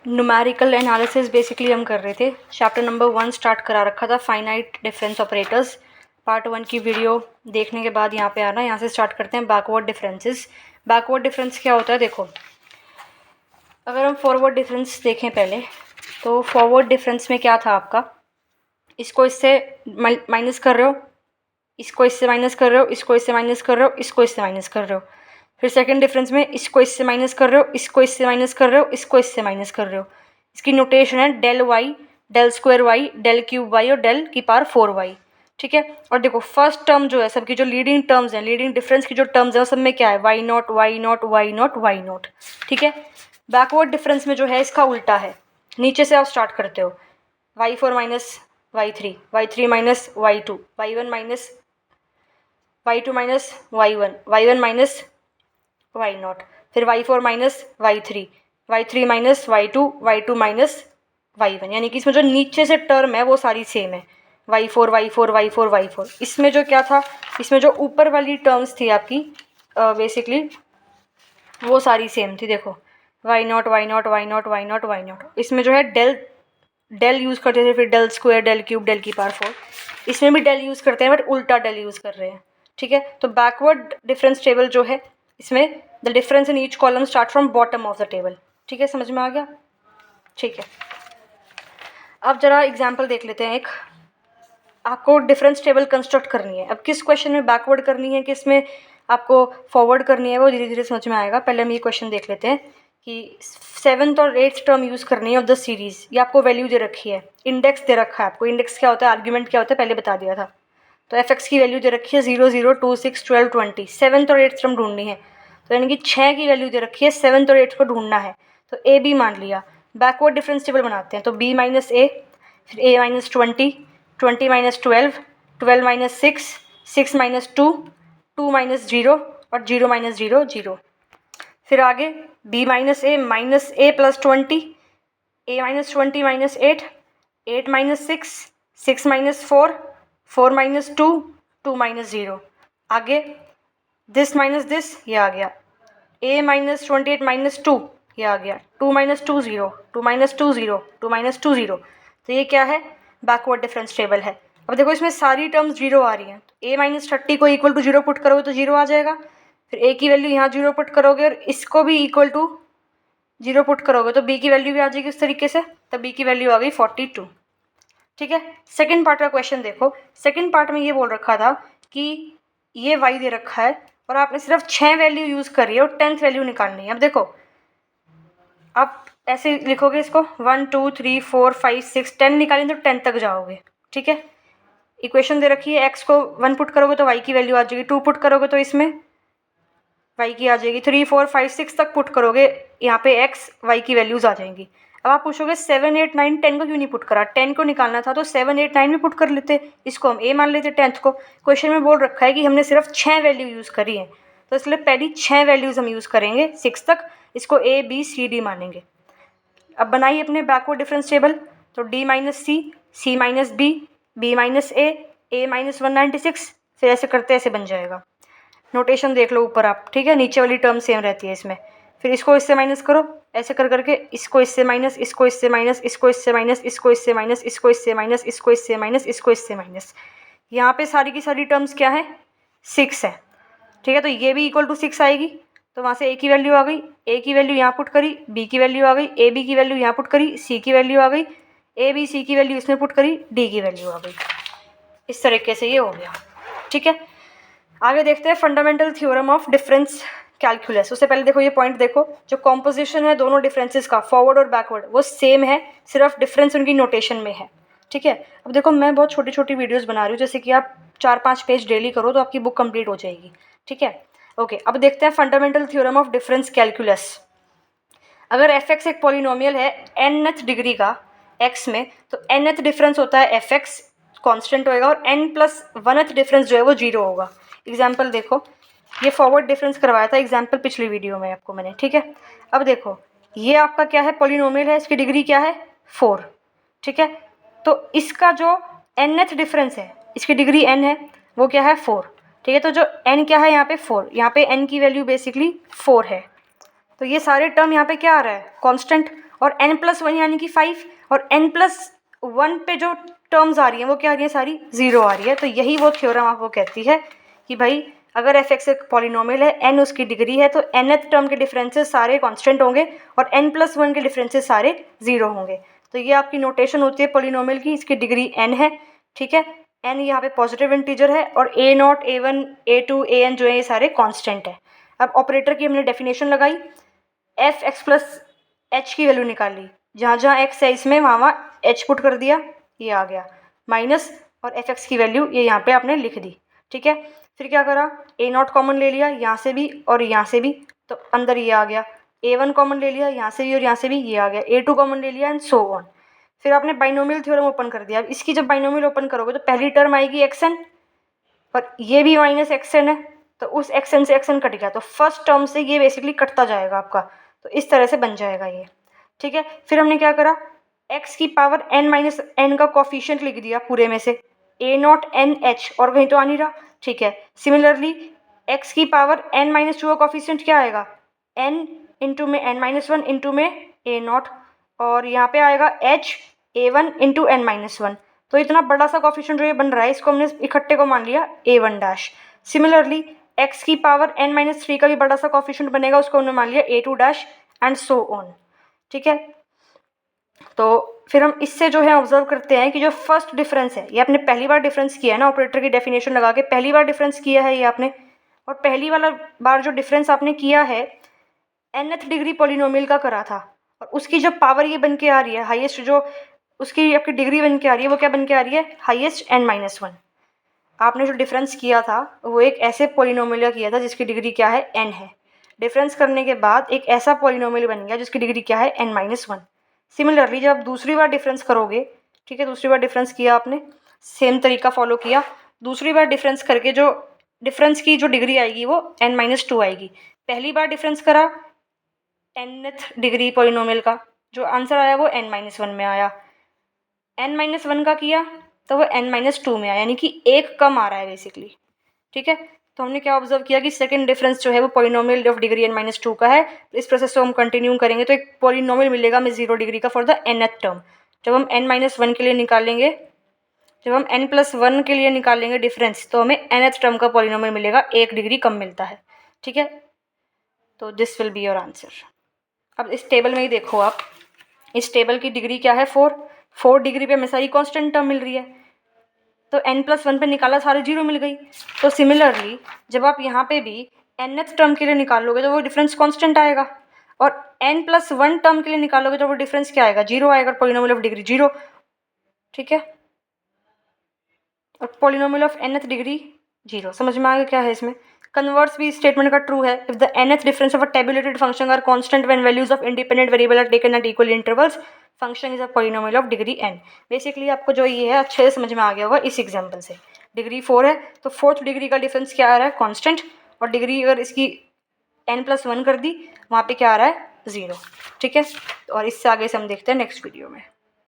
Numerical analysis basically हम कर रहे थे। चैप्टर नंबर 1 स्टार्ट करा रखा था, फाइनाइट डिफरेंस ऑपरेटर्स। पार्ट 1 की वीडियो देखने के बाद यहाँ पे आना, यहाँ से स्टार्ट करते हैं बैकवर्ड डिफरेंसेस। बैकवर्ड डिफरेंस क्या होता है? देखो, अगर हम फॉरवर्ड डिफरेंस देखें पहले, तो फॉरवर्ड डिफरेंस में क्या था आपका, इसको इससे माइनस कर रहे हो, इसको इससे माइनस कर रहे हो, इसको इससे माइनस कर रहे हो, इसको इससे माइनस कर रहे हो। फिर सेकंड डिफरेंस में इसको इससे माइनस कर रहे हो, इसको इससे माइनस कर रहे हो, इसको इससे माइनस कर रहे हो। इसकी नोटेशन है del Y, del square Y, del cube Y और डेल की पावर 4 वाई। ठीक है। और देखो फर्स्ट टर्म जो है, सबकी जो लीडिंग टर्म्स हैं, लीडिंग डिफरेंस की जो टर्म्स हैं, सब में क्या है? Y naught, Y naught, Y naught, Y naught. ठीक है। बैकवर्ड डिफरेंस में जो है इसका उल्टा है, नीचे से आप स्टार्ट करते हो, Y 4 minus Y 3, Y 3 minus Y 2, Y 1 minus Y 2 minus Y 1, Y 1 minus Y nought, फिर Y 4 minus Y 3, Y 3 minus Y 2, Y 2 minus Y 1। यानी कि इसमें जो नीचे से टर्म है वो सारी सेम है, वाई 4 वाई 4 वाई 4 वाई 4। इसमें जो क्या था, इसमें जो ऊपर वाली टर्म्स थी आपकी बेसिकली वो सारी सेम थी। देखो Y naught Y naught Y naught Y naught Y naught, इसमें जो है डेल यूज़ करते थे, फिर del square, del cube, del की पावर 4। इसमें भी डेल यूज़ करते हैं बट उल्टा डेल यूज़ कर रहे हैं। ठीक है। तो बैकवर्ड डिफरेंस टेबल जो है, इसमें the difference in each column start from bottom of the table. ठीक है, समझ में आ गया? ठीक है। अब जरा एग्जाम्पल देख लेते हैं। एक आपको डिफरेंस टेबल कंस्ट्रक्ट करनी है। अब किस क्वेश्चन में बैकवर्ड करनी है, किस में आपको फॉरवर्ड करनी है, वो धीरे धीरे समझ में आएगा। पहले हम ये क्वेश्चन देख लेते हैं कि 7th और 8th टर्म यूज़ करनी है ऑफ द सीरीज़। ये आपको वैल्यू दे रखी है, इंडेक्स दे रखा है आपको। इंडेक्स क्या होता है, आर्ग्यूमेंट क्या होता है, पहले बता दिया था। तो एफ की वैल्यू दे रखी है 0 0 2 6 12 20। 7th और 8th टर्म ढूंढनी है, तो यानी कि 6 की वैल्यू दे रखी है, 7th और 8th को ढूंढना है। तो ए बी मान लिया। बैकवर्ड डिफरेंस टेबल बनाते हैं, तो बी माइनस ए, फिर A minus 20, 20 minus 12, 12 minus 6, 6 minus 2, 2 minus 0 और 0 माइनस 0 0। फिर आगे b minus A plus 20, a minus 20 minus 8, 8 minus 6, 6 minus 4, 4 minus 2, 2 minus 0। आगे दिस माइनस दिस, ये आ गया। a माइनस 28 माइनस 2, ये आ गया। 2 माइनस 2 0, 2 माइनस 2 0, 2 माइनस 2 0। तो ये क्या है? बैकवर्ड डिफरेंस टेबल है। अब देखो इसमें सारी टर्म्स जीरो आ रही हैं। a माइनस 30 को इक्वल टू 0 पुट करोगे तो 0 आ जाएगा। फिर a की वैल्यू यहाँ 0 पुट करोगे और इसको भी इक्वल टू 0 पुट करोगे तो b की वैल्यू भी आ जाएगी उस तरीके से। तब b की वैल्यू आ गई 42। ठीक है। सेकंड पार्ट का क्वेश्चन देखो। सेकंड पार्ट में ये बोल रखा था कि ये y दे रखा है और आपने सिर्फ 6 वैल्यू यूज़ करी है और 10th वैल्यू निकालनी है। अब देखो, आप ऐसे लिखोगे इसको 1 2 3 4 5 6 10 निकालेंगे तो 10 तक जाओगे। ठीक है। इक्वेशन दे रखी है, x को 1 पुट करोगे तो y की वैल्यू आ जाएगी, 2 पुट करोगे तो इसमें y की आ जाएगी, 3 4 5 6 तक पुट करोगे, यहाँ पे x y की वैल्यूज़ आ जाएंगी। अब आप पूछोगे 7 8 9 10 को क्यों नहीं पुट करा? 10 को निकालना था तो 7 8 9 भी पुट कर लेते, इसको हम a मान लेते 10th को। क्वेश्चन में बोल रखा है कि हमने सिर्फ 6 वैल्यू यूज़ करी है, तो इसलिए पहली 6 वैल्यूज़ हम यूज़ करेंगे 6 तक, इसको a b c d मानेंगे। अब बनाइए अपने बैकवर्ड डिफरेंस टेबल। तो d माइनस सी, सी माइनस बी, बी माइनस ए माइनस 196, फिर ऐसे करते ऐसे बन जाएगा। नोटेशन देख लो ऊपर आप। ठीक है। नीचे वाली टर्म सेम रहती है इसमें। फिर इसको इससे माइनस करो, ऐसे कर करके इसको इससे माइनस, इसको इससे माइनस, इसको इससे माइनस, इसको इससे माइनस, इसको इससे माइनस, इसको इससे माइनस, इसको इससे माइनस। यहाँ पे सारी की सारी टर्म्स क्या है? 6 है। ठीक है। तो ये भी इक्वल टू 6 आएगी, तो वहाँ से a की वैल्यू आ गई, a की वैल्यू यहाँ पुट करी, b की वैल्यू आ गई, a b की वैल्यू यहाँ पुट करी, c की वैल्यू आ गई, a b c की वैल्यू इसमें पुट करी, d की वैल्यू आ गई। इस तरीके से ये हो गया। ठीक है। आगे देखते हैं fundamental theorem of difference calculus. उससे पहले देखो ये पॉइंट देखो, जो कॉम्पोजिशन है दोनों डिफरेंसेस का, फॉरवर्ड और बैकवर्ड, वो सेम है, सिर्फ डिफरेंस उनकी नोटेशन में है। ठीक है। अब देखो मैं बहुत छोटी छोटी वीडियोस बना रही हूँ, जैसे कि आप 4-5 पेज डेली करो तो आपकी बुक कंप्लीट हो जाएगी। ठीक है। ओके। अब देखते हैं fundamental theorem of difference calculus. अगर एफ एक्स एक पॉलिनोमियल है nth डिग्री का x में, तो nth डिफरेंस होता है एफ एक्स, कॉन्स्टेंट होएगा, और n+1th डिफरेंस जो है वो 0 होगा। एग्जाम्पल देखो, ये फॉरवर्ड डिफरेंस करवाया था एग्जाम्पल पिछली वीडियो में आपको मैंने। ठीक है। अब देखो ये आपका क्या है, पॉलिनोमियल है, इसकी डिग्री क्या है? 4। ठीक है। तो इसका जो nth डिफरेंस है, इसकी डिग्री n है, वो क्या है? 4। ठीक है। तो जो n क्या है यहाँ पे? 4। यहाँ पे n की वैल्यू बेसिकली 4 है। तो ये सारे टर्म यहाँ पे क्या आ रहा है? कांस्टेंट। और n+1 यानी कि 5, और n+1 पे जो टर्म्स आ रही हैं वो क्या आ रही है, सारी 0 आ रही है। तो यही वो थ्योरम आपको कहती है कि भाई अगर f(x) एक पॉलिनोमियल है, n उसकी डिग्री है, तो nth टर्म के डिफरेंसेस सारे कांस्टेंट होंगे और n+1 के डिफरेंसेस सारे 0 होंगे। तो ये आपकी नोटेशन होती है पॉलिनोमियल की, इसकी डिग्री n है, ठीक है। n यहाँ पे पॉजिटिव इंटीजर है और a0, a1, a2, an जो है ये सारे कांस्टेंट है। अब ऑपरेटर की हमने डेफिनेशन लगाई, f(x) प्लस h की वैल्यू निकाली, जहाँ जहाँ x है इसमें वहाँ h पुट कर दिया, ये आ गया माइनस, और f(x) की वैल्यू ये यहाँ पे आपने लिख दी, ठीक है। फिर क्या करा, a0 कॉमन ले लिया यहाँ से भी और यहाँ से भी, तो अंदर ये आ गया, a1 कॉमन ले लिया यहाँ से भी और यहाँ से भी, ये आ गया, a2 कॉमन ले लिया एंड सो ऑन। फिर आपने बाइनोमियल थ्योरम ओपन कर दिया। अब इसकी जब बाइनोमियल ओपन करोगे तो पहली टर्म आएगी xn और ये भी माइनस xn है, तो उस xn से xn कट गया, तो फर्स्ट टर्म से ये बेसिकली कटता जाएगा आपका, तो इस तरह से बन जाएगा ये, ठीक है। फिर हमने क्या करा, x की पावर n-n का कोफिशिएंट लिख दिया पूरे में से, a0 n(h) और कहीं तो आ नहीं रहा, ठीक है। सिमिलरली x की पावर n-2 का कोफिशिएंट क्या आएगा, n इंटू में n-1 इंटू में a0, और यहाँ पे आएगा h a1 इंटू n-1। तो इतना बड़ा सा कोफिशिएंट जो ये बन रहा है, इसको हमने इकट्ठे को मान लिया a1'। सिमिलरली x की पावर n-3 का भी बड़ा सा कोफिशिएंट बनेगा, उसको हमने मान लिया a2' एंड सो ऑन, ठीक है। तो फिर हम इससे जो है ऑब्जर्व करते हैं कि जो फर्स्ट डिफरेंस है, ये आपने पहली बार डिफरेंस किया है ना, ऑपरेटर की डेफिनेशन लगा के पहली बार डिफरेंस किया है ये आपने, और पहली वाला बार जो डिफरेंस आपने किया है nth डिग्री पॉलिनोमियल का करा था, और उसकी जब पावर ये बन के आ रही है हाईएस्ट, जो उसकी आपकी डिग्री बन के आ रही है वो क्या बन के आ रही है, हाईएस्ट n-1। आपने जो डिफरेंस किया था वो एक ऐसे पॉलिनोमियल का किया था जिसकी डिग्री क्या है, n है। डिफरेंस करने के बाद एक ऐसा पॉलिनोमियल बन गया जिसकी डिग्री क्या है, n-1। सिमिलरली जब आप दूसरी बार डिफरेंस करोगे, ठीक है, दूसरी बार डिफरेंस किया आपने, सेम तरीका फॉलो किया, दूसरी बार डिफरेंस करके जो डिफरेंस की जो डिग्री आएगी वो n-2 आएगी। पहली बार डिफरेंस करा nth डिग्री पॉलिनोमियल का, जो आंसर आया वो n-1 में आया। n-1 का किया तो वो n-2 में आया, यानी कि एक कम आ रहा है बेसिकली, ठीक है। तो हमने क्या ऑब्जर्व किया कि सेकंड डिफरेंस जो है वो पॉलिनोमियल ऑफ डिग्री n-2 का है। तो इस प्रोसेस को हम कंटिन्यू करेंगे तो एक पॉलिनोमियल मिलेगा हमें 0 डिग्री का फॉर द nth टर्म। जब हम n-1 के लिए निकालेंगे, जब हम n+1 के लिए निकालेंगे डिफरेंस, तो हमें nth टर्म का पॉलिनोमियल मिलेगा, 1 डिग्री कम मिलता है, ठीक है। तो this will be your answer. अब इस टेबल में ही देखो आप, इस टेबल की डिग्री क्या है, 4 डिग्री पे हमें सारी कांस्टेंट टर्म मिल रही है, तो n+1 पे निकाला, सारे 0 मिल गई। तो सिमिलरली जब आप यहाँ पे भी nth टर्म के लिए निकालोगे तो वो डिफरेंस कांस्टेंट आएगा, और n+1 टर्म के लिए निकालोगे तो वो डिफरेंस क्या आएगा, 0 आएगा, पॉलिनोमियल ऑफ डिग्री 0, ठीक है। और पॉलिनोमियल ऑफ nth डिग्री 0, समझ में आ गया क्या है इसमें। कन्वर्स भी स्टेटमेंट का ट्रू है, if the nth difference of a tabulated function are constant when values of independent variable are taken at equal intervals, function is a polynomial of degree n। Basically आपको जो ये है अच्छे से समझ में आ गया होगा इस एग्जांपल से। डिग्री 4 है तो 4th डिग्री का डिफरेंस क्या आ रहा है, कांस्टेंट, और डिग्री अगर इसकी n+1 कर दी, वहाँ पे क्या आ रहा है, 0, ठीक है। और इससे आगे से हम देखते हैं नेक्स्ट वीडियो में।